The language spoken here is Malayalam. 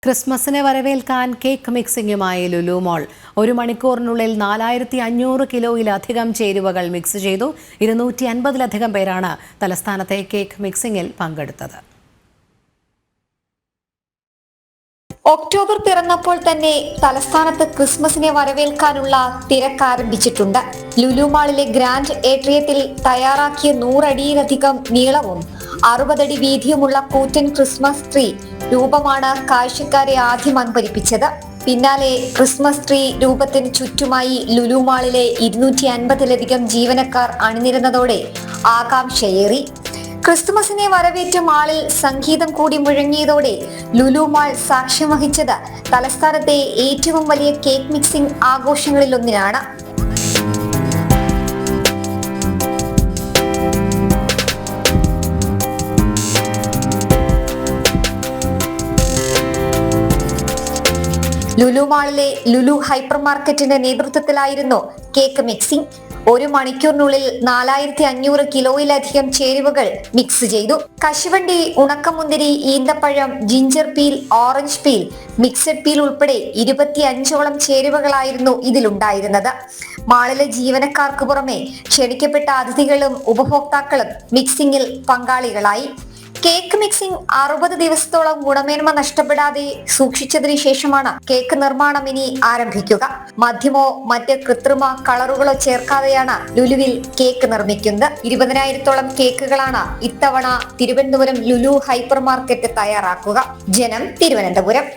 ക്രിസ്മസിനെ വരവേൽക്കാൻ കേക്ക് മിക്സിംഗുമായി ലുലു മോൾ. ഒരു മണിക്കൂറിനുള്ളിൽ 4500 കിലോയിലധികം ചേരുവകൾ മിക്സ് ചെയ്തു. 250-ലധികം പേരാണ് തലസ്ഥാനത്തെ കേക്ക് മിക്സിംഗിൽ പങ്കെടുത്തത്. ഒക്ടോബർ പിറന്നപ്പോൾ തന്നെ തലസ്ഥാനത്ത് ക്രിസ്മസിനെ വരവേൽക്കാനുള്ള തിരക്ക് ആരംഭിച്ചിട്ടുണ്ട്. ലുലു മാളിലെ ഗ്രാൻഡ് ഏട്രിയത്തിൽ തയ്യാറാക്കിയ 100 അടിയിലധികം നീളവും 60 അടി വീതിയുമുള്ള കൂറ്റൻ ക്രിസ്മസ് ട്രീ രൂപമാണ് കാഴ്ചക്കാരെ ആദ്യം അമ്പരിപ്പിച്ചത്. പിന്നാലെ ക്രിസ്മസ് ട്രീ രൂപത്തിന് ചുറ്റുമായി ലുലു മാളിലെ 250-ലധികം ജീവനക്കാർ അണിനിരന്നതോടെ ആകാംക്ഷയേറി. ക്രിസ്തുമസിനെ വരവേറ്റ് മാളിൽ സംഗീതം കൂടി മുഴങ്ങിയതോടെ ലുലു മാൾ സാക്ഷ്യം വഹിച്ചത് തലസ്ഥാനത്തെ ഏറ്റവും വലിയ കേക്ക് മിക്സിംഗ് ആഘോഷങ്ങളിലൊന്നിനാണ്. ലുലു മാളിലെ ലുലു ഹൈപ്പർ മാർക്കറ്റിന്റെ നേതൃത്വത്തിലായിരുന്നു കേക്ക് മിക്സിംഗ്. ഒരു മണിക്കൂറിനുള്ളിൽ 4500 കിലോയിലധികം ചേരുവകൾ മിക്സ് ചെയ്തു. കശുവണ്ടി, ഉണക്കമുന്തിരി, ഈന്തപ്പഴം, ginger peel, orange peel, mixed peel ഉൾപ്പെടെ 25ഓളം ചേരുവകളായിരുന്നു ഇതിലുണ്ടായിരുന്നത്. മാളിലെ ജീവനക്കാർക്ക് പുറമെ ക്ഷണിക്കപ്പെട്ട അതിഥികളും ഉപഭോക്താക്കളും മിക്സിംഗിൽ പങ്കാളികളായി. കേക്ക് മിക്സിംഗ് 60 ദിവസത്തോളം ഗുണമേന്മ നഷ്ടപ്പെടാതെ സൂക്ഷിച്ചതിന് ശേഷമാണ് കേക്ക് നിർമ്മാണം ഇനി ആരംഭിക്കുക. മദ്യമോ മറ്റ് കൃത്രിമ കളറുകളോ ചേർക്കാതെയാണ് ലുലുവിൽ കേക്ക് നിർമ്മിക്കുന്നത്. 20,000-ഓളം കേക്കുകളാണ് ഇത്തവണ തിരുവനന്തപുരം ലുലു ഹൈപ്പർ മാർക്കറ്റ് തയ്യാറാക്കുക. ജനം, തിരുവനന്തപുരം.